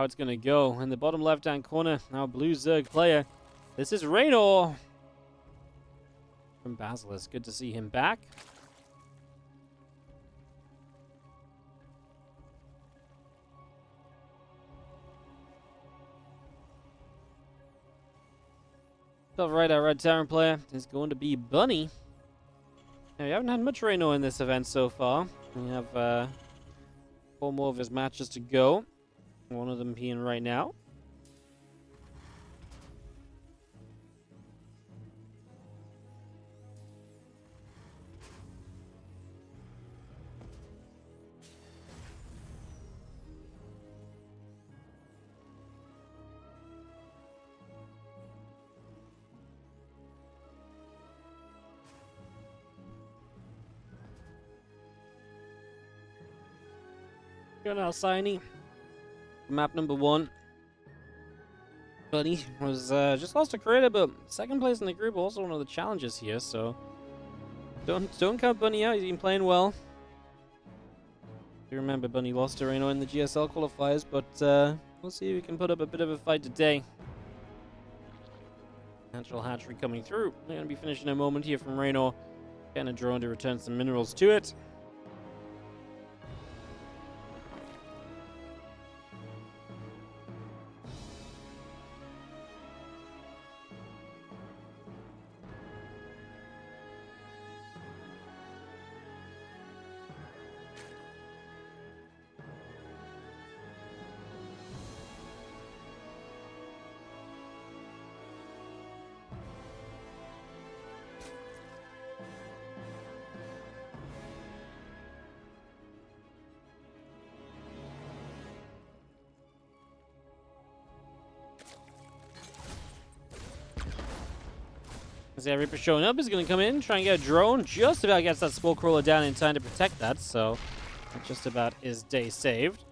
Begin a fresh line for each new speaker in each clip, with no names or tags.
it's going to go. In the bottom left-hand corner, now blue Zerg player. This is Reynor from Basilisk. Good to see him back. Top right, our red Terran player is going to be Bunny. Now, we haven't had much Reynor in this event so far. We have 4 more of his matches to go. One of them being right now. Go now, Signy. Map number 1. Bunny was just lost a creator, but second place in the group, also one of the challenges here. So don't count Bunny out. He's been playing well. You remember Bunny lost to Reynor in the GSL qualifiers, but we'll see if we can put up a bit of a fight today. Natural hatchery coming through. They're going to be finishing a moment here from Reynor. Getting a drone to return some minerals to it. As that Reaper showing up, is going to come in, try and get a drone. Just about gets that Spore Crawler down in time to protect that, so that just about is day saved.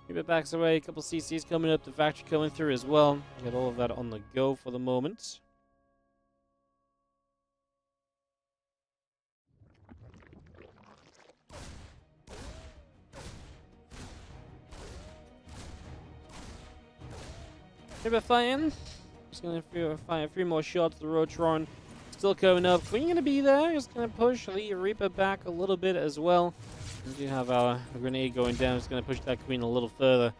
Reaper backs away, a couple CCs coming up, the factory coming through as well. Get all of that on the go for the moment. Reaper fighting. Just going to fire a few more shots. The Rotron still coming up. Queen going to be there. Just going to push the Reaper back a little bit as well. We do have our grenade going down. It's going to push that Queen a little further.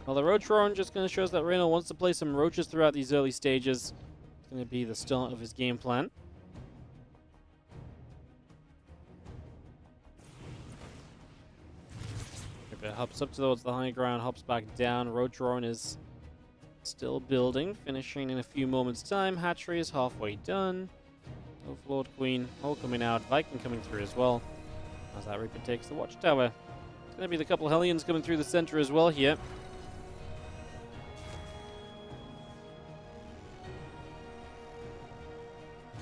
Well, the Rotron just going to show us that Reynor wants to play some roaches throughout these early stages. It's going to be the start of his game plan. Reaper hops up towards the high ground, hops back down. Rotron is still building, finishing in a few moments' time. Hatchery is halfway done. Overlord Queen all coming out. Viking coming through as well. As that Reaper takes the watchtower. It's going to be the couple Hellions coming through the center as well here.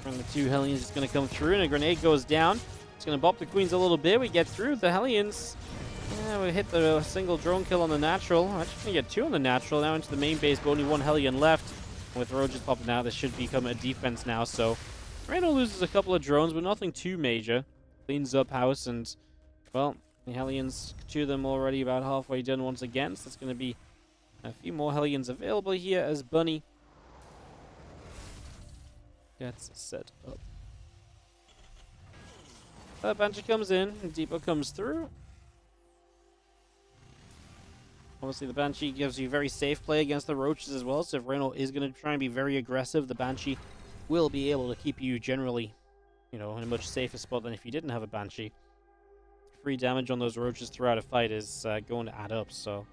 And the 2 Hellions is going to come through, and a grenade goes down. It's going to bop the Queens a little bit. We get through the Hellions. Yeah, we hit the single drone kill on the natural. Actually, going to get 2 on the natural. Now into the main base, but only 1 Hellion left. With roaches popping out, this should become a defense now. So, Rainor loses a couple of drones, but nothing too major. Cleans up house, and, well, the Hellions, 2 of them already about halfway done once again. So, there's going to be a few more Hellions available here as Bunny gets set up. Banshee comes in, Depot comes through. Obviously, the Banshee gives you very safe play against the roaches as well, so if Reynor is going to try and be very aggressive, the Banshee will be able to keep you generally, you know, in a much safer spot than if you didn't have a Banshee. Free damage on those roaches throughout a fight is going to add up, so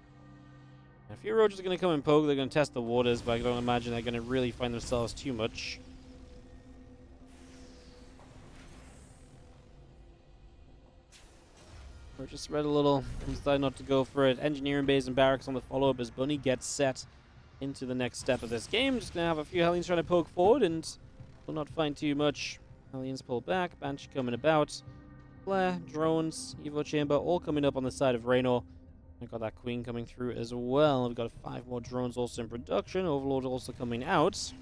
a few roaches are going to come and poke, they're going to test the waters, but I don't imagine they're going to really find themselves too much. Or just spread a little and decide not to go for it. Engineering base and barracks on the follow-up as Bunny gets set into the next step of this game. Just going to have a few Hellions trying to poke forward and will not find too much. Hellions pull back. Banshee coming about. Flare, drones, Evo Chamber all coming up on the side of Rainor. We've got that Queen coming through as well. We've got 5 more drones also in production. Overlord also coming out.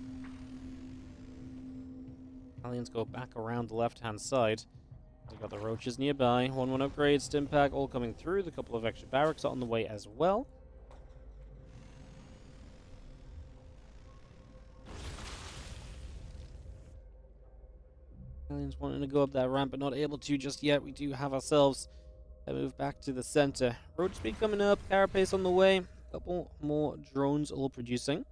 Hellions go back around the left-hand side. We got the roaches nearby. 1-1 upgrade, stim pack, all coming through. The couple of extra barracks are on the way as well. Aliens wanting to go up that ramp, but not able to just yet. We do have ourselves a move back to the center. Roach speed coming up, carapace on the way. A couple more drones all producing.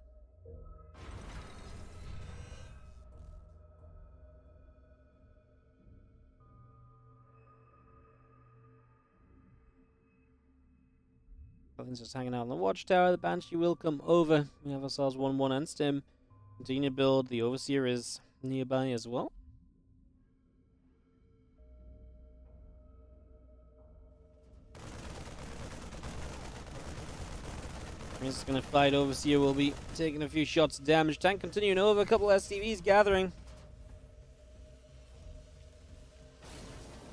Aliens just hanging out on the watchtower. The Banshee will come over. We have ourselves 1-1 and stim. Continue to build. The Overseer is nearby as well. He's just going to fight. Overseer will be taking a few shots of damage. Tank continuing over. A couple SCVs gathering.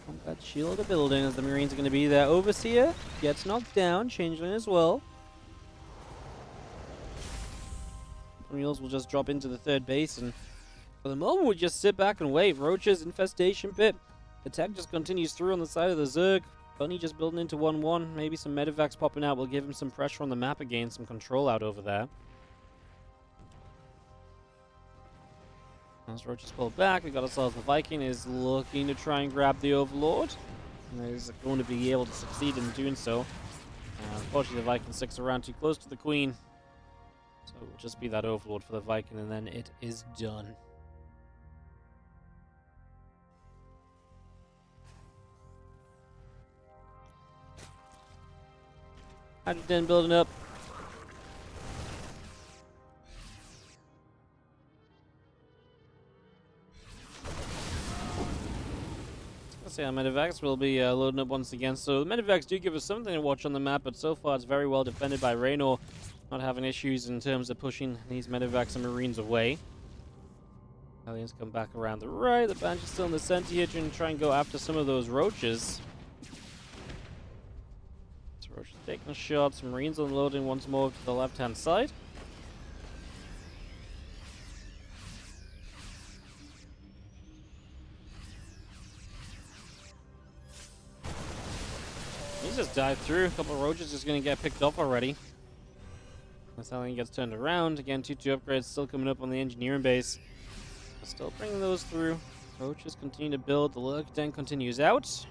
Combat shield building as the Marines are going to be there. Overseer gets knocked down. Changeling as well. Mules will just drop into the third base, and for the moment we just sit back and wait. Roaches, infestation pit. The tech just continues through on the side of the Zerg. Bunny just building into 1-1. Maybe some medevacs popping out will give him some pressure on the map again, some control out over there. As Roaches pull back, we got ourselves the Viking is looking to try and grab the Overlord. And is going to be able to succeed in doing so. Unfortunately, the Viking sticks around too close to the Queen. So it will just be that Overlord for the Viking, and then it is done. Hydrogen building up. Let's see how medevacs will be loading up once again. So the medevacs do give us something to watch on the map, but so far it's very well defended by Raynor. Not having issues in terms of pushing these medevacs and Marines away. Aliens come back around the right. The Banshee's still in the center here, trying to try and go after some of those roaches. So roaches taking shots. Marines unloading once more to the left-hand side. He's just dived through. A couple of roaches just going to get picked off already. This alien gets turned around. Again, 2-2 upgrades still coming up on the engineering base. Still bringing those through. Roaches continue to build. The lurk den continues out.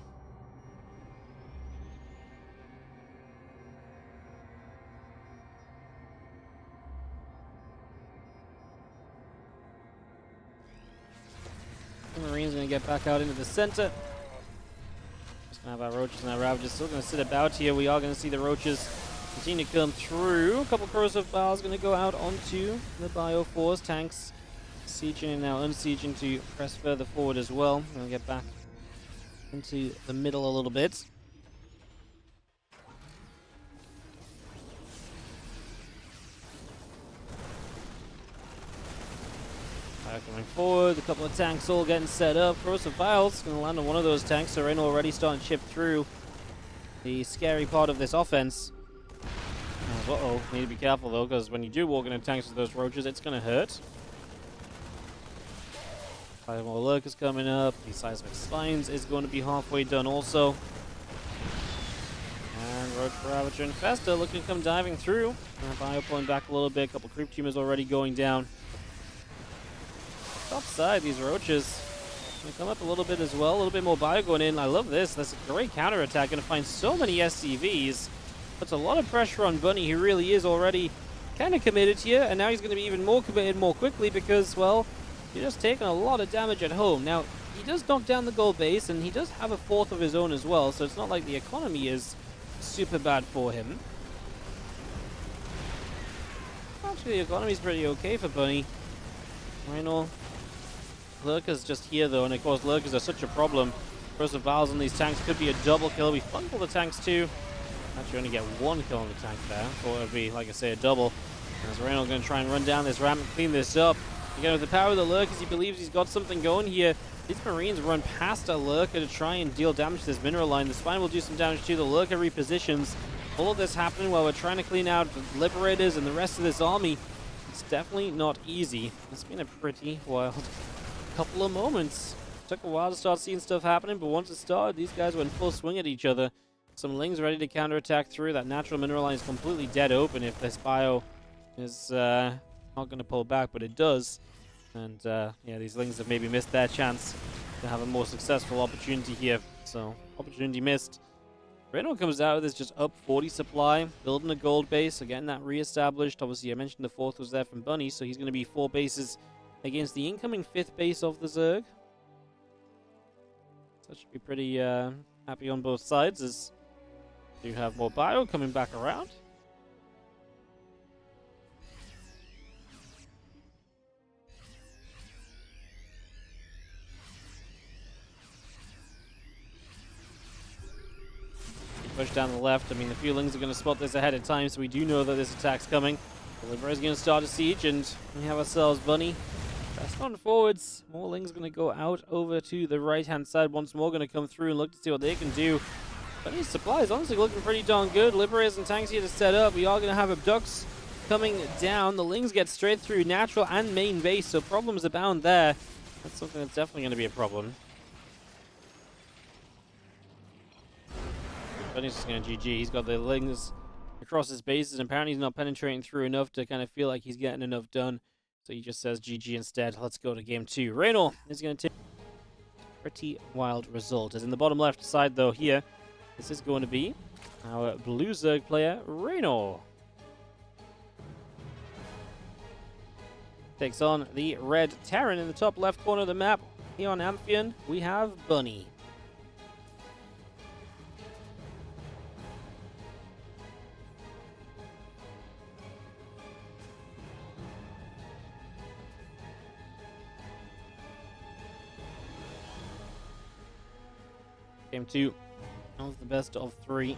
The Marines going to get back out into the center. Just going to have our roaches and our ravages still going to sit about here. We are going to see the roaches continue to come through. A couple corrosive bars going to go out onto the Bioforce tanks. Sieging and now unsieging to press further forward as well. We'll get back into the middle a little bit. Coming forward, a couple of tanks all getting set up. Corrosive Vials going to land on one of those tanks, so Reynor already starting to chip through the scary part of this offense. Uh-oh, need to be careful though, because when you do walk into tanks with those roaches, it's going to hurt. 5 more lurkers coming up. The seismic spines is going to be halfway done also. And Roach Ravager and Festa looking to come diving through. Bio pulling back a little bit. A couple creep tumors already going down. Top side, these roaches going to come up a little bit as well. A little bit more bio going in. I love this. That's a great counter attack. Going to find so many SCVs. Puts a lot of pressure on Bunny, who really is already kind of committed here. And now he's going to be even more committed more quickly because, well, he's just taking a lot of damage at home. Now, he does knock down the gold base, and he does have a fourth of his own as well, so it's not like the economy is super bad for him. Actually, the economy is pretty okay for Bunny. Reynor. Lurkers just here, though, and of course, lurkers are such a problem. Corrosive Vials on these tanks could be a double kill. We fumble the tanks, too. Actually, only get one kill on the tank there. Thought it would be, like I say, a double. As Reynor going to try and run down this ramp and clean this up. Again, with the power of the lurkers, he believes he's got something going here. These Marines run past a lurker to try and deal damage to this mineral line. The spine will do some damage too. The lurker repositions. All of this happening while we're trying to clean out the Liberators and the rest of this army. It's definitely not easy. It's been a pretty wild couple of moments. Took a while to start seeing stuff happening, but once it started, these guys went full swing at each other. Some Lings ready to counterattack through. That natural mineral line is completely dead open if this bio is not going to pull back, but it does. And yeah, these Lings have maybe missed their chance to have a more successful opportunity here. So, opportunity missed. Reynor comes out with this just up 40 supply, building a gold base, so getting that re-established. Obviously, I mentioned the 4th was there from Bunny, so he's going to be 4 bases against the incoming 5th base of the Zerg. So that should be pretty happy on both sides, as you have more bio coming back around. Push down the left. I mean, the few Lings are going to spot this ahead of time, so we do know that this attack's coming. Libra is going to start a siege, and we have ourselves Bunny. Pressing on forwards. More Lings going to go out over to the right-hand side. Once more going to come through and look to see what they can do. Bunny's supply is honestly looking pretty darn good. Liberators and tanks here to set up. We are going to have Abducts coming down. The Lings get straight through natural and main base, so problems abound there. That's something that's definitely going to be a problem. Bunny's just going to GG. He's got the Lings across his bases, and apparently he's not penetrating through enough to kind of feel like he's getting enough done. So he just says GG instead. Let's go to game 2. Rainor is going to take a pretty wild result. As in the bottom left side, though, here, this is going to be our blue Zerg player, Rainor. Takes on the red Terran in the top left corner of the map. Here on Amphion, we have Bunny. Game 2 of the best of 3.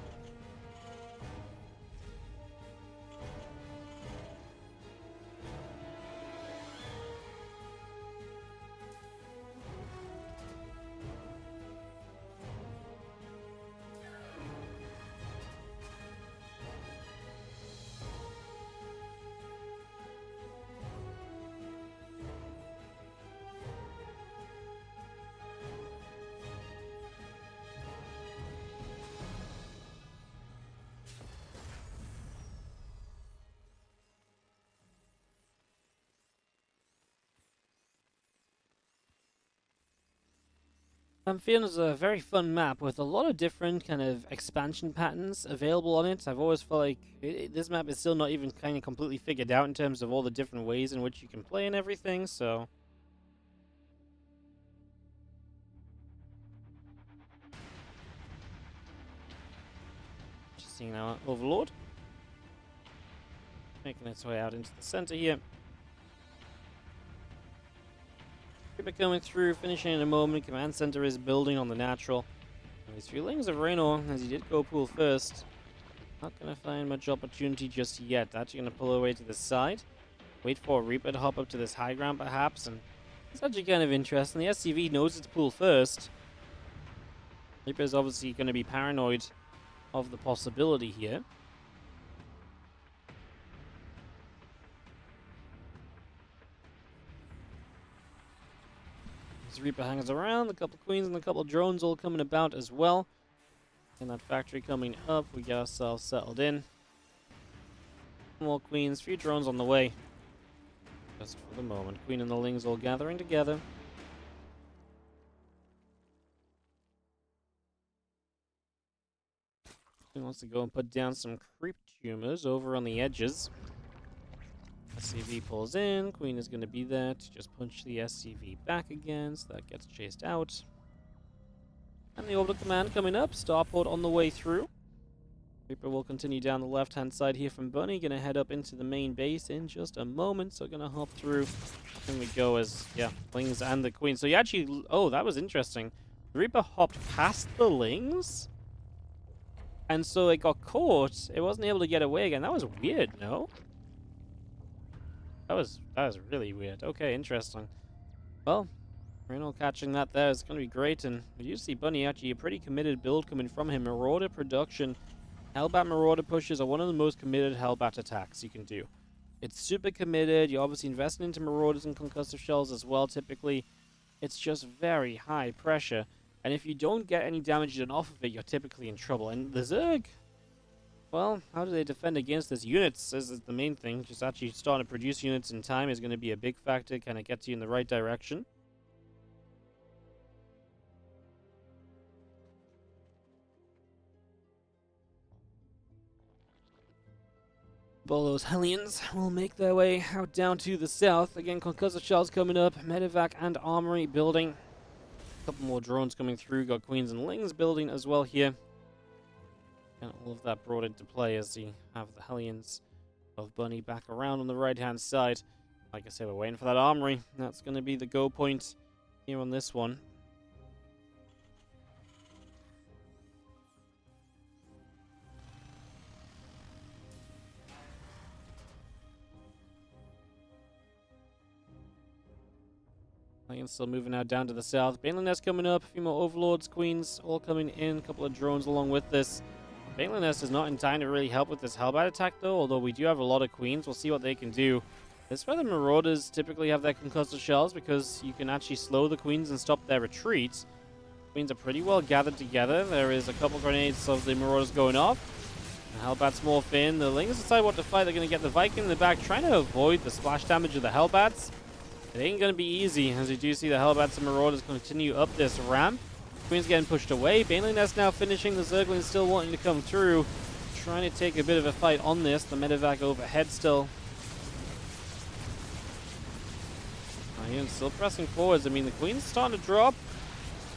Amphion is a very fun map with a lot of different kind of expansion patterns available on it. I've always felt like this map is still not even kind of completely figured out in terms of all the different ways in which you can play and everything, so... Just seeing our Overlord. Making its way out into the center here. Reaper coming through, finishing in a moment. Command center is building on the natural. And these few Lings of Reynor, as he did go pool first. Not going to find much opportunity just yet. Actually going to pull away to the side. Wait for Reaper to hop up to this high ground perhaps. And it's actually kind of interesting. The SCV knows it's pool first. Reaper is obviously going to be paranoid of the possibility here. Reaper hangs around, a couple queens and a couple drones all coming about as well. And that factory coming up, we get ourselves settled in. More queens, few drones on the way. Just for the moment. Queen and the Lings all gathering together. He wants to go and put down some creep tumors over on the edges. SCV pulls in, Queen is going to be there to just punch the SCV back again, so that gets chased out. And the Orbital Command coming up, Starport on the way through. Reaper will continue down the left-hand side here from Bunny, going to head up into the main base in just a moment, so going to hop through. And we go as, yeah, Lings and the Queen. So you actually, oh, that was interesting. The Reaper hopped past the Lings, and so it got caught. It wasn't able to get away again. That was weird, no? That was really weird. Okay, interesting. Well, Reynor catching that there is going to be great, and we do see Bunny actually a pretty committed build coming from him. Marauder production. Hellbat Marauder pushes are one of the most committed Hellbat attacks you can do. It's super committed. You're obviously investing into Marauders and Concussive Shells as well, typically. It's just very high pressure. And if you don't get any damage done off of it, you're typically in trouble. And the Zerg, well, how do they defend against this? Units is the main thing. Just actually starting to produce units in time is going to be a big factor. Kind of gets you in the right direction. All those Hellions will make their way out down to the south. Again, concussive shells coming up. Medevac and armory building. A couple more drones coming through. Got Queens and Lings building as well here. And all of that brought into play as you have the Hellions of Bunny back around on the right-hand side. Like I said, we're waiting for that armory. That's going to be the go point here on this one. Hellions still moving out down to the south. Baneling Nest coming up. A few more Overlords, Queens, all coming in. A couple of drones along with this. Baneling Nest is not in time to really help with this Hellbat attack, though, although we do have a lot of Queens. We'll see what they can do. This is where the Marauders typically have their concussive shells, because you can actually slow the Queens and stop their retreat. Queens are pretty well gathered together. There is a couple grenades of the Marauders going off. The Hellbats morph in. The Lings decide what to fight. They're going to get the Viking in the back, trying to avoid the splash damage of the Hellbats. It ain't going to be easy, as you do see the Hellbats and Marauders continue up this ramp. Queen's getting pushed away. Baneling Nest now finishing. The Zerglings still wanting to come through. Trying to take a bit of a fight on this. The Medevac overhead still. Still pressing forwards. I mean, the Queen's starting to drop.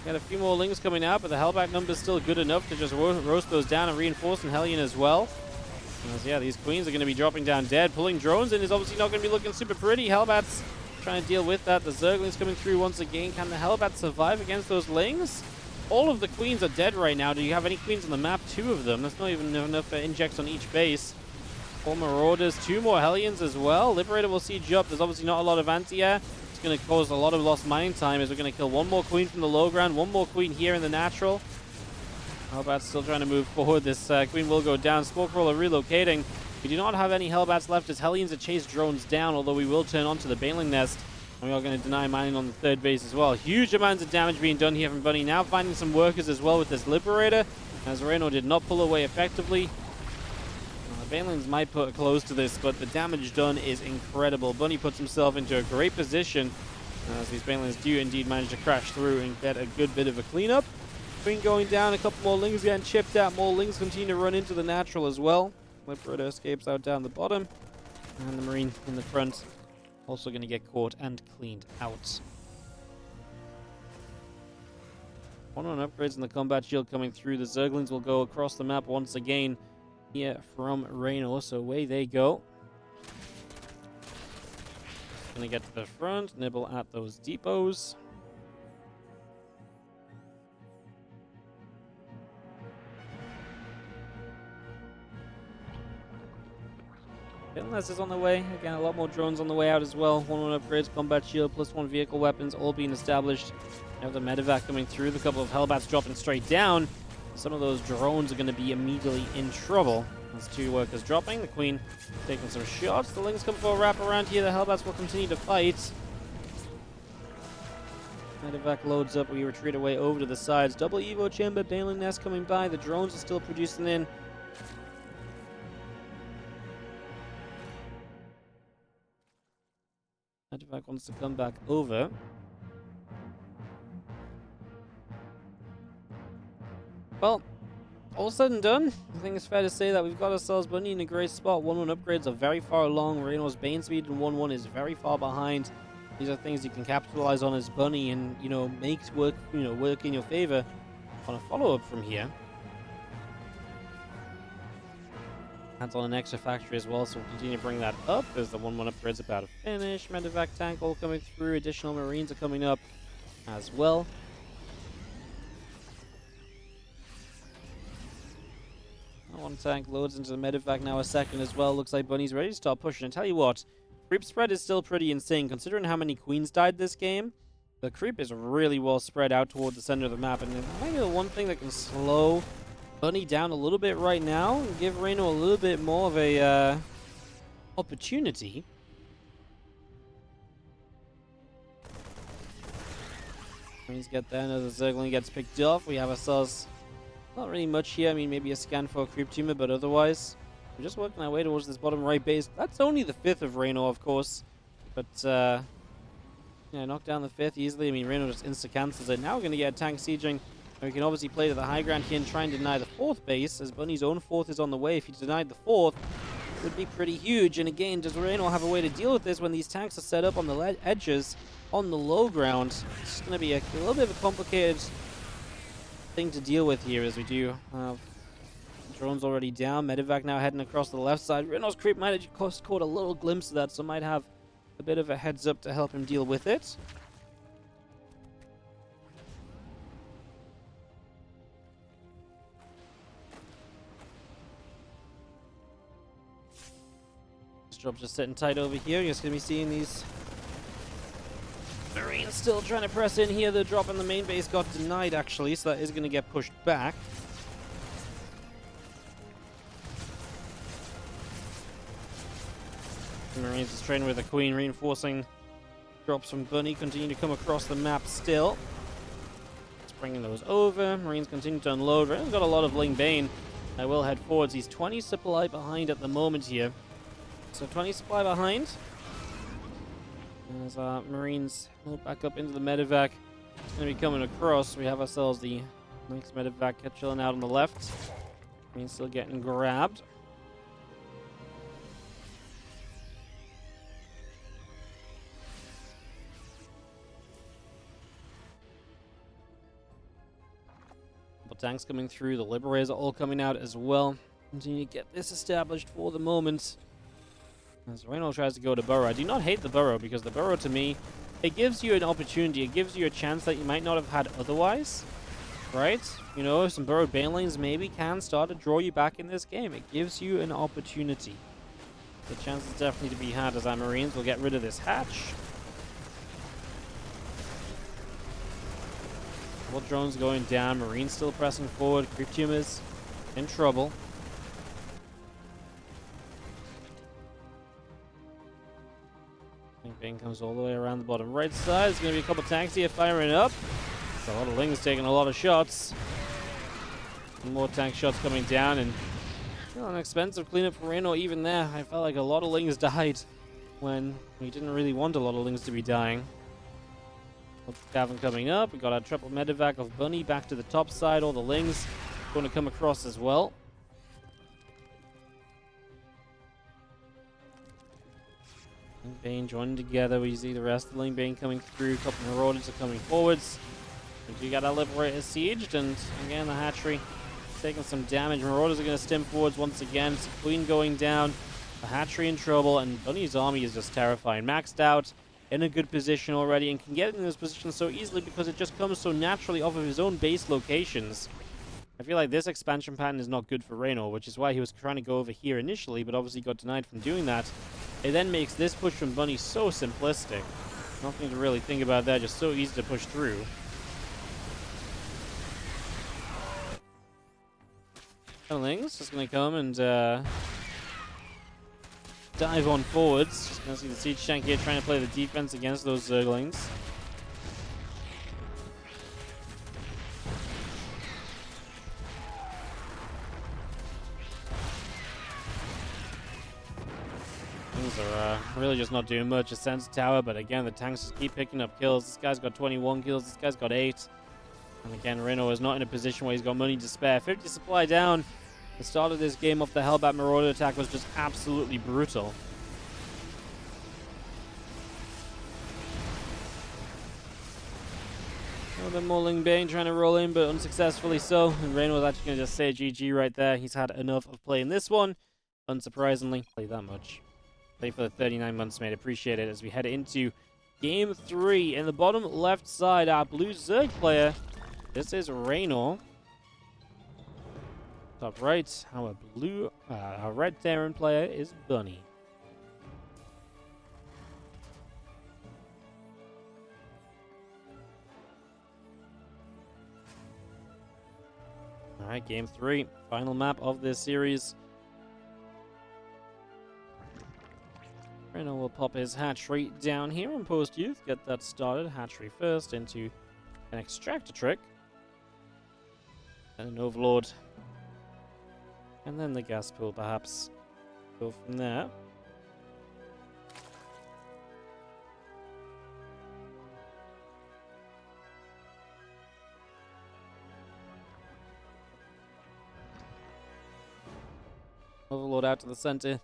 Got a few more Lings coming out, but the Hellbat number's still good enough to just roast those down and reinforce in Hellion as well. As, yeah, these Queens are going to be dropping down dead. Pulling drones in is obviously not going to be looking super pretty. Hellbats trying to deal with that. The Zerglings coming through once again. Can the Hellbats survive against those Lings? All of the Queens are dead right now. Do you have any Queens on the map? 2 of them. That's not even enough injects on each base. 4 Marauders, 2 more Hellions as well. Liberator will siege up. There's obviously not a lot of anti-air. It's going to cause a lot of lost mining time as we're going to kill 1 more Queen from the low ground, 1 more Queen here in the natural. Hellbats still trying to move forward. This Queen will go down. Smoke Roller relocating. We do not have any Hellbats left as Hellions are chase drones down, although we will turn onto the Baneling Nest. And we are going to deny mining on the 3rd base as well. Huge amounts of damage being done here from Bunny. Now finding some workers as well with this Liberator, as Reynor did not pull away effectively. The Banelings might put a close to this, but the damage done is incredible. Bunny puts himself into a great position as these Banelings do indeed manage to crash through and get a good bit of a cleanup. Queen going down, a couple more Lings getting chipped out. More Lings continue to run into the natural as well. Liberator escapes out down the bottom, and the Marine in the front also going to get caught and cleaned out. 1 on upgrades in the combat shield coming through. The Zerglings will go across the map once again here from Rainor, so away they go. Going to get to the front, nibble at those depots. Unless is on the way. Again, a lot more drones on the way out as well. 1 on upgrades, combat shield, +1 vehicle weapons, all being established. You have the Medevac coming through, the couple of Hellbats dropping straight down. Some of those drones are going to be immediately in trouble. There's 2 workers dropping. The Queen taking some shots. The Lings come for a wrap around here. The Hellbats will continue to fight. Medevac loads up. We retreat away over to the sides. Double Evo chamber, Baneling Nest coming by. The drones are still producing in. Medevac wants to come back over. Well, all said and done, I think it's fair to say that we've got ourselves Bunny in a great spot. 1-1 upgrades are very far along. Reynor's Bane speed and 1-1 is very far behind. These are things you can capitalize on as Bunny and, make work, work in your favor on a follow-up from here. Hands on an extra factory as well, so we'll continue to bring that up as the 1-1 upgrade's about to finish. Medevac tank all coming through. Additional Marines are coming up as well. One tank loads into the Medevac now a second as well. Looks like Bunny's ready to start pushing. And tell you what, creep spread is still pretty insane considering how many Queens died this game. The creep is really well spread out toward the center of the map, and maybe the one thing that can slow Bunny down a little bit right now and give Reynor a little bit more of a opportunity. Marines get there, another Zergling gets picked off. We have ourselves not really much here. I mean, maybe a scan for a creep tumor, but otherwise, we're just working our way towards this bottom right base. That's only the 5th of Reynor, of course. But, yeah, knock down the 5th easily. I mean, Reynor just insta-cancels it. Now we're going to get a tank sieging. And we can obviously play to the high ground here and try and deny the 4th base, as Bunny's own 4th is on the way. If he denied the 4th, it would be pretty huge. And again, does Reynor have a way to deal with this when these tanks are set up on the edges, on the low ground? It's going to be a little bit of a complicated thing to deal with here, as we do have drones already down. Medivac now heading across the left side. Reynor's creep might have just caught a little glimpse of that, so might have a bit of a heads up to help him deal with it. This drop's just sitting tight over here. You're just going to be seeing these Marines still trying to press in here. The drop in the main base got denied, actually, so that is going to get pushed back. The Marines is training with the Queen, reinforcing drops from Bunny continue to come across the map still. It's bringing those over. Marines continue to unload. Reynol's got a lot of Ling Bane. I will head forwards. He's 20 supply behind at the moment here. So 20 supply behind. As our Marines move back up into the medevac, it's going to be coming across. We have ourselves the next medevac chilling out on the left. Marines still getting grabbed. Couple tanks coming through. The Liberators are all coming out as well. Continue to get this established for the moment. As Reynor tries to go to burrow. I do not hate the burrow, because the burrow, to me, it gives you an opportunity. It gives you a chance that you might not have had otherwise, right? You know, some burrowed bane lanes maybe can start to draw you back in this game. It gives you an opportunity. The chance is definitely to be had, as our Marines will get rid of this hatch. All drones going down. Marines still pressing forward. Creep tumors in trouble. Bane comes all the way around the bottom right side. There's going to be a couple tanks here firing up. So a lot of Lings taking a lot of shots. More tank shots coming down, and an expensive cleanup for Reynor. Even there, I felt like a lot of Lings died when we didn't really want a lot of Lings to be dying. Gavin coming up. We got our triple medevac of Bunny back to the top side. All the Lings going to come across as well. Ling Bane joining together. We see the rest of the Ling Bane coming through. A couple of Marauders are coming forwards. We got our Liberators sieged, and again the hatchery taking some damage. Marauders are going to stem forwards once again. It's Queen going down. The hatchery in trouble, and Bunny's army is just terrifying. Maxed out, in a good position already, and can get in this position so easily because it just comes so naturally off of his own base locations. I feel like this expansion pattern is not good for Reynor, which is why he was trying to go over here initially, but obviously got denied from doing that. It then makes this push from Bunny so simplistic. Nothing to really think about there, just so easy to push through. Lings just going to come and dive on forwards. Just going to see the Siege Tank here trying to play the defense against those Zerglings. Things are really just not doing much. A Sense Tower, but again, the tanks just keep picking up kills. This guy's got 21 kills. This guy's got 8. And again, Reynor is not in a position where he's got money to spare. 50 supply down. The start of this game off the Hellbat Marauder attack was just absolutely brutal. A little bit more Ling Bane trying to roll in, but unsuccessfully so. And Reynor was actually going to just say GG right there. He's had enough of playing this one. Unsurprisingly, play that much. Play for the 39 months, mate. Appreciate it as we head into Game 3. In the bottom left side, our blue Zerg player. This is Reynor. Top right, our red Terran player is Bunny. All right, Game 3, final map of this series. Reynor will pop his hatchery down here on Post Youth. Get that started. Hatchery first into An extractor trick. And an overlord. And then the gas pool, perhaps. Go from there. Overlord out to the center.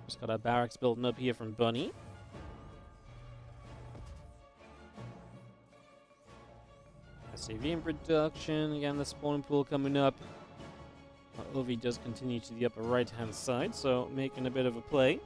Just got our barracks building up here from Bunny. SAV in production. Again, the spawning pool coming up. Our OV does continue to the upper right-hand side, so making a bit of a play.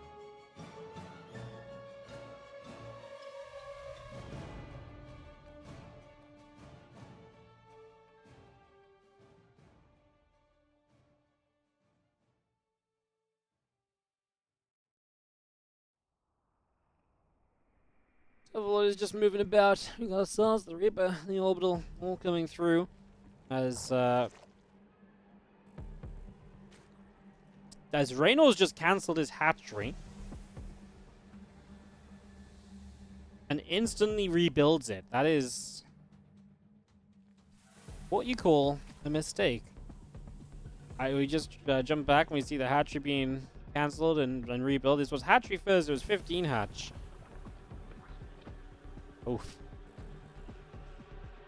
Overlord is just moving about. We got ourselves the Reaper, the Orbital, all coming through as Reynor's just cancelled his hatchery and instantly rebuilds it. That is what you call a mistake. We just jump back and we see the hatchery being cancelled and rebuilt. This was hatchery first. It was 15 hatch. Oof.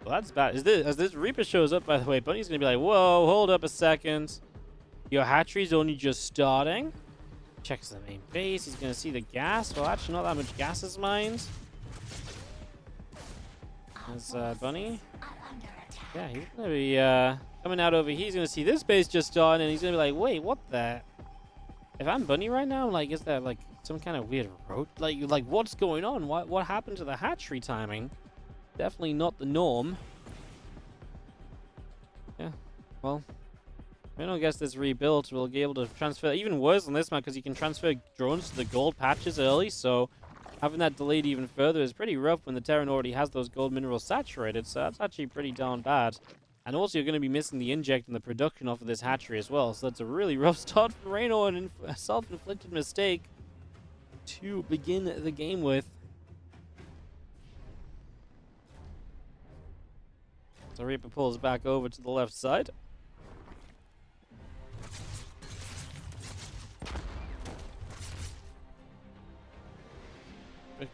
Well, that's bad. As this Reaper shows up, by the way, Bunny's gonna be like, "Whoa, hold up a second. Your hatchery's only just starting." Checks the main base. He's gonna see the gas. Well, actually, not that much gas is mined. There's Bunny. Yeah, he's gonna be coming out over here. He's gonna see this base just starting, and he's gonna be like, "Wait, what the? If I'm Bunny right now, like, is that like some kind of weird road? Like what's going on? What happened to the hatchery timing? Definitely not the norm." Yeah, well, I don't guess this rebuilt will be able to transfer even worse on this map because you can transfer drones to the gold patches early. So having that delayed even further is pretty rough when the Terran already has those gold minerals saturated. So that's actually pretty darn bad. And also, you're going to be missing the inject and the production off of this hatchery as well. So that's a really rough start for Reynor and a self-inflicted mistake to begin the game with. So Reaper pulls back over to the left side.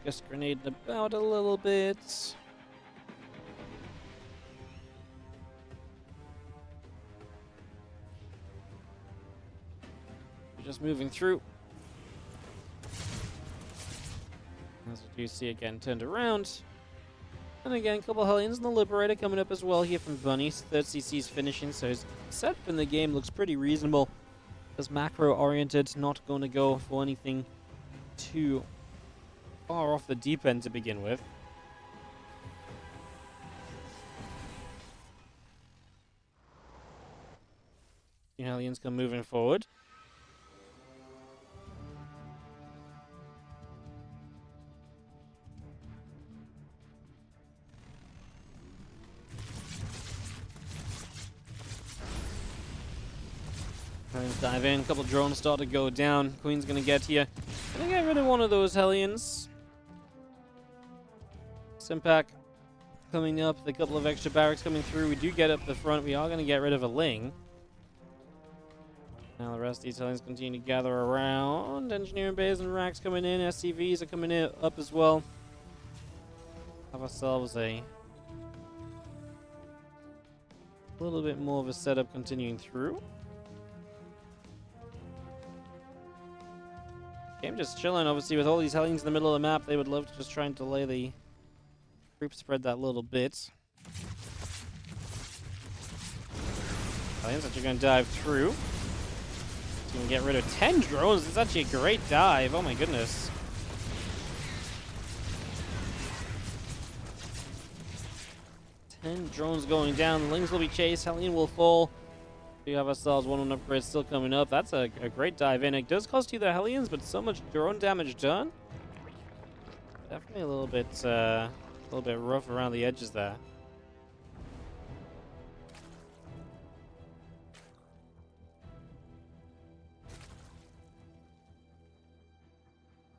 Just grenading about a little bit. Just moving through. As you do see again turned around. And again, a couple of Hellions and the Liberator coming up as well here from Bunny. Third CC's finishing, so his setup in the game looks pretty reasonable. Just macro-oriented, not going to go for anything too far off the deep end to begin with. The Hellions come moving forward. Dive in, a couple drones start to go down. Queen's gonna get here. Gonna get rid of one of those Hellions. Simpack coming up, a couple of extra barracks coming through. We do get up the front. We are gonna get rid of a Ling. Now the rest of these Hellions continue to gather around. Engineering bays and racks coming in. SCVs are coming in up as well. Have ourselves a little bit more of a setup continuing through. Game just chilling, obviously, with all these Hellions in the middle of the map. They would love to just try and delay the group spread that little bit. Hellions actually going to dive through. He's going to get rid of 10 drones. It's actually a great dive. Oh my goodness. Drones going down. The Lings will be chased. Hellion will fall. We have ourselves one upgrade still coming up. That's a great dive in. It does cost you the Hellions, but so much drone damage done. Definitely a little bit rough around the edges there.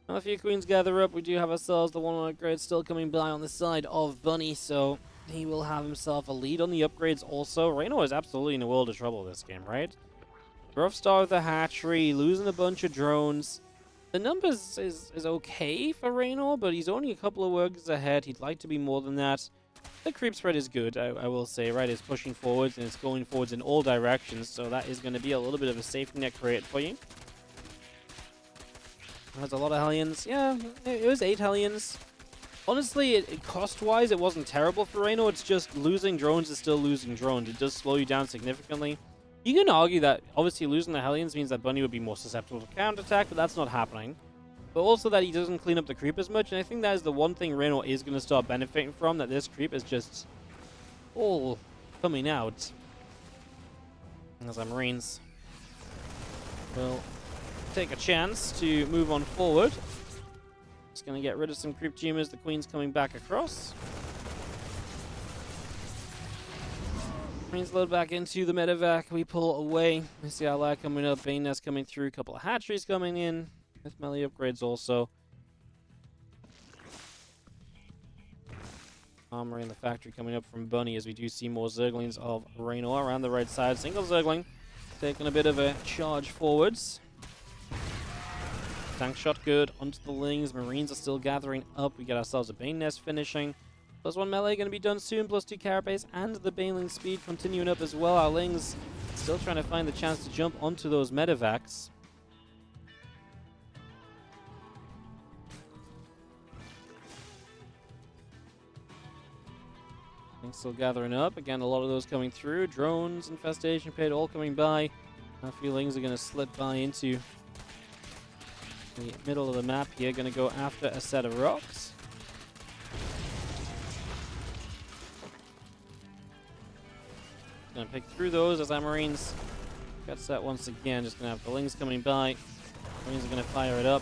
Now a few queens gather up. We do have ourselves the one upgrade still coming by on the side of Bunny, so he will have himself a lead on the upgrades also. Reynor is absolutely in a world of trouble this game, right? Rough start with the hatchery, losing a bunch of drones. The numbers is okay for Reynor, but he's only a couple of workers ahead. He'd like to be more than that. The creep spread is good, I will say, right? It's pushing forwards and it's going forwards in all directions, so that is going to be a little bit of a safety net created for you. There's a lot of Hellions. Yeah, it was 8 Hellions. Honestly, cost-wise, it wasn't terrible for Reynor. It's just losing drones is still losing drones. It does slow you down significantly. You can argue that, obviously, losing the Hellions means that Bunny would be more susceptible to counterattack, but that's not happening. But also that he doesn't clean up the creep as much, and I think that is the one thing Reynor is going to start benefiting from, that this creep is just all coming out. As our Marines will take a chance to move on forward. Just going to get rid of some creep tumors. The Queen's coming back across. Marines load back into the medevac. We pull away. We see our lag coming up. Bane Nest coming through. A couple of hatcheries coming in. With melee upgrades also. Armory in the factory coming up from Bunny as we do see more Zerglings of Rainor around the right side. Single Zergling taking a bit of a charge forwards. Tank shot good onto the Lings. Marines are still gathering up. We get ourselves a Bane Nest finishing. +1 melee going to be done soon. +2 carapace and the Baneling speed continuing up as well. Our Lings still trying to find the chance to jump onto those medevacs. Lings still gathering up. Again, a lot of those coming through. Drones, infestation pit, all coming by. A few Lings are going to slip by into the middle of the map here. Going to go after a set of rocks. Going to pick through those as our Marines get set once again. Just going to have the Lings coming by. Marines are going to fire it up.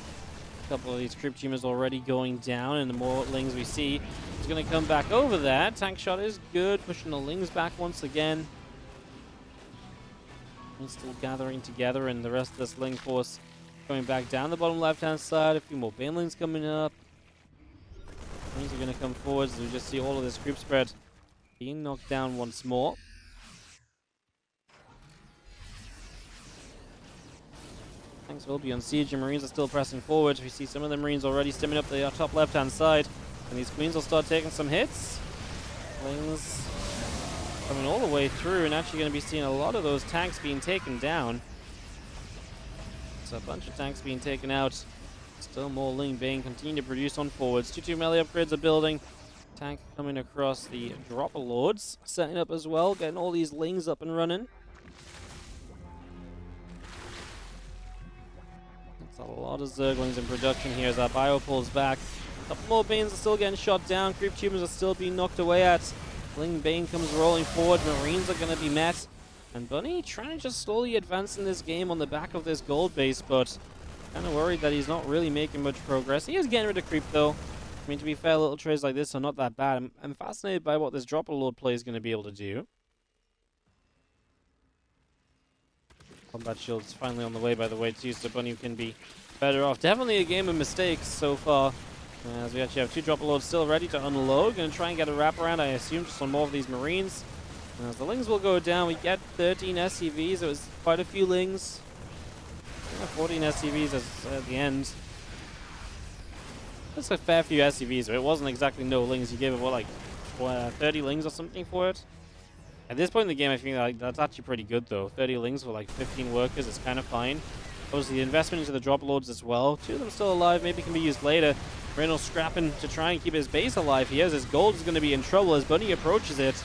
A couple of these creep tumors already going down, and the more Lings we see, it's going to come back over there. Tank shot is good, pushing the Lings back once again. And still gathering together, and the rest of this Ling force going back down the bottom left-hand side. A few more Banelings coming up. Things are going to come forward, so we just see all of this creep spread being knocked down once more. Tanks will be on siege, and Marines are still pressing forward. We see some of the Marines already stimming up the top left-hand side, and these Queens will start taking some hits. Lings coming all the way through, and actually going to be seeing a lot of those tanks being taken down. So a bunch of tanks being taken out. Still more Ling Bane continue to produce on forwards. 2-2 melee upgrades are building. Tank coming across the Dropper Lords, setting up as well, getting all these Lings up and running. That's a lot of Zerglings in production here as our bio pulls back. A couple more Banes are still getting shot down. Creep tumors are still being knocked away at. Ling Bane comes rolling forward. Marines are going to be met. And Bunny trying to just slowly advance in this game on the back of this gold base, but kind of worried that he's not really making much progress. He is getting rid of creep though. I mean, to be fair, little trades like this are not that bad. I'm fascinated by what this Dropper Lord play is going to be able to do. Combat shield is finally on the way, by the way, too, so Bunny can be better off. Definitely a game of mistakes so far. As we actually have 2 Dropper Lords still ready to unload. Going to try and get a wraparound, I assume, just on more of these Marines. As the Lings will go down, we get 13 SCVs. It was quite a few Lings. 14 SCVs at the end. That's a fair few SCVs, but it wasn't exactly no Lings. You gave it, what, like 30 Lings or something for it? At this point in the game, I think like that's actually pretty good, though. 30 Lings for like 15 workers is kind of fine. Obviously, the investment into the Drop Lords as well. 2 of them still alive, maybe can be used later. Reynor scrapping to try and keep his base alive here, as his gold is going to be in trouble as Bunny approaches it.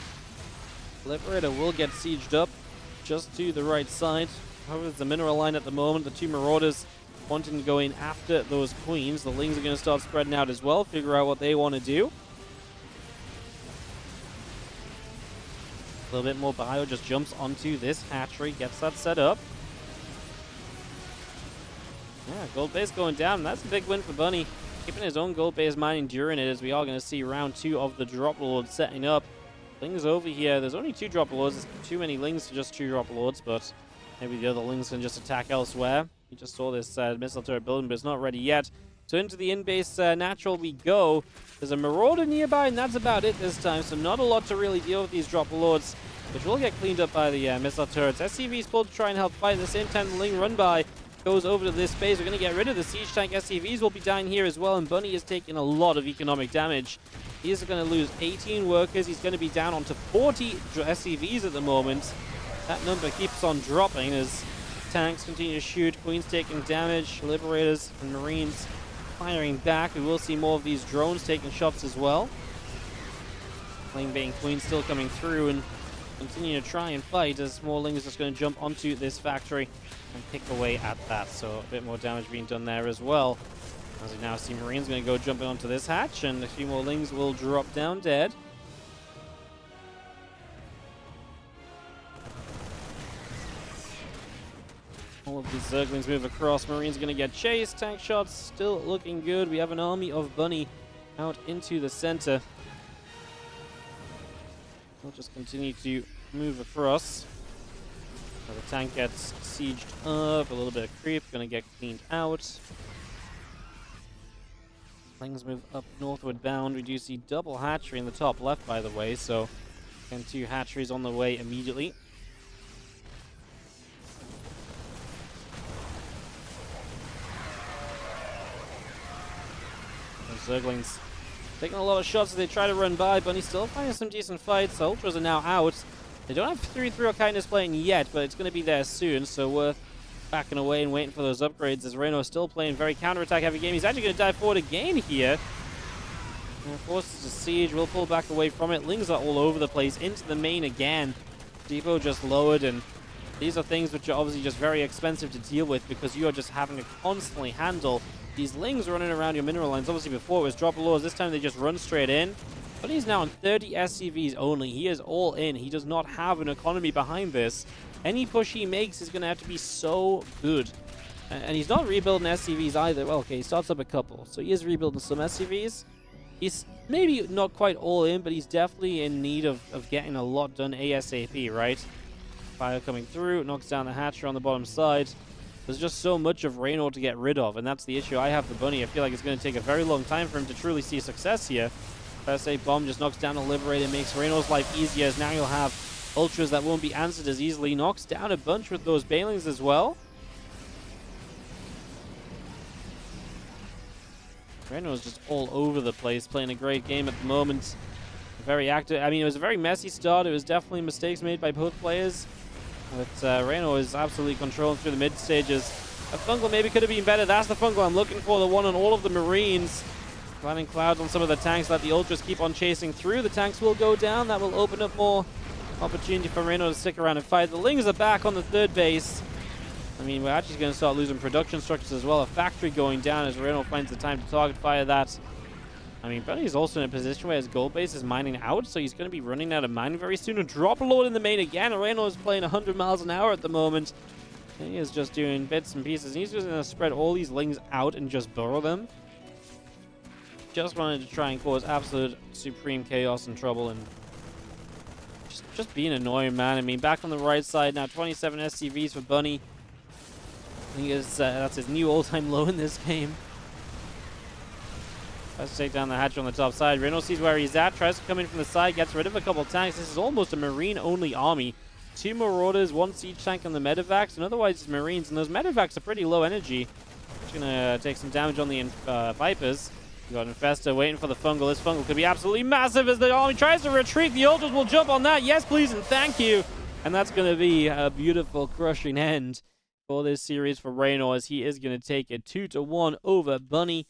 Liberator will get sieged up just to the right side. However, there's a mineral line at the moment. The 2 Marauders wanting to go in after those Queens. The Lings are going to start spreading out as well, figure out what they want to do. A little bit more bio just jumps onto this hatchery, gets that set up. Yeah, gold base going down. That's a big win for Bunny. Keeping his own gold base mining during it, as we are going to see round 2 of the Drop Lord setting up. Lings over here. There's only 2 Drop Lords. There's too many Lings for just 2 Drop Lords, but maybe the other Lings can just attack elsewhere. We just saw this missile turret building, but it's not ready yet. So into the in-base natural we go. There's a Marauder nearby, and that's about it this time. So not a lot to really deal with these drop lords, which will get cleaned up by the missile turrets. SCV's pulled to try and help fight. At the same time, the Ling run by goes over to this space. We're going to get rid of the siege tank. SCVs will be down here as well, and Bunny is taking a lot of economic damage. He is going to lose 18 workers. He's going to be down onto 40 SCVs at the moment. That number keeps on dropping as tanks continue to shoot. Queen's taking damage. Liberators and Marines firing back. We will see more of these drones taking shots as well. Lane Bait and Queen still coming through and continue to try and fight as more Ling is just going to jump onto this factory and pick away at that. So a bit more damage being done there as well. As we now see Marines going to go jumping onto this hatch, and a few more Lings will drop down dead. All of these Zerglings move across. Marines going to get chased. Tank shots still looking good. We have an army of Bunny out into the center. We'll just continue to move across. So the tank gets sieged up. A little bit of creep. Going to get cleaned out. Things move up northward bound. We do see double hatchery in the top left, by the way. So, and 2 hatcheries on the way immediately. Zerglings taking a lot of shots as they try to run by. Bunny still finding some decent fights. The Ultras are now out. They don't have 3-3 kindness playing yet, but it's going to be there soon, so worth backing away and waiting for those upgrades as Reynor is still playing very counterattack heavy game. He's actually going to dive forward again here. And forces a siege. We'll pull back away from it. Lings are all over the place. Into the main again. Depot just lowered, and these are things which are obviously just very expensive to deal with because you are just having to constantly handle these Lings running around your mineral lines. Obviously before it was drop lords. This time they just run straight in. But he's now on 30 SCVs only. He is all in. He does not have an economy behind this. Any push he makes is going to have to be so good. And he's not rebuilding SCVs either. Well, okay, he starts up a couple. So he is rebuilding some SCVs. He's maybe not quite all in, but he's definitely in need of getting a lot done ASAP, right? Fire coming through. Knocks down the hatcher on the bottom side. There's just so much of Reynor to get rid of, and that's the issue I have for Bunny. I feel like it's going to take a very long time for him to truly see success here. First aid bomb just knocks down a Liberator, makes Reynor's life easier, as now you'll have Ultras that won't be answered as easily. Knocks down a bunch with those Banelings as well. Reynor's just all over the place, playing a great game at the moment. Very active. I mean, it was a very messy start. It was definitely mistakes made by both players. But Reynor is absolutely controlling through the mid stages. A Fungal maybe could have been better. That's the Fungal I'm looking for, the one on all of the Marines. Planting clouds on some of the tanks. Let the Ultras keep on chasing through. The tanks will go down. That will open up more opportunity for Reynor to stick around and fight. The Lings are back on the third base. I mean, we're actually going to start losing production structures as well. A factory going down as Reynor finds the time to target fire that. I mean, Bunny is also in a position where his gold base is mining out, so he's going to be running out of mining very soon. A drop lord in the main again. Reynor is playing 100 miles an hour at the moment. And he is just doing bits and pieces. He's just going to spread all these Lings out and just burrow them. Just wanted to try and cause absolute supreme chaos and trouble and just being annoying, man. I mean, back on the right side now, 27 SCVs for Bunny. I think that's his new all-time low in this game. Tries to take down the hatcher on the top side. Reynor sees where he's at, tries to come in from the side, gets rid of a couple tanks. This is almost a Marine-only army. 2 Marauders, 1 siege tank on the medevacs, and otherwise it's Marines. And those medevacs are pretty low energy. Just gonna take some damage on the Vipers. You got Infesta waiting for the Fungal. This Fungal could be absolutely massive as the army tries to retreat. The Ultras will jump on that. Yes, please, and thank you. And that's going to be a beautiful, crushing end for this series for Reynor, as he is going to take it 2-1 over Bunny.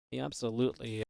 He absolutely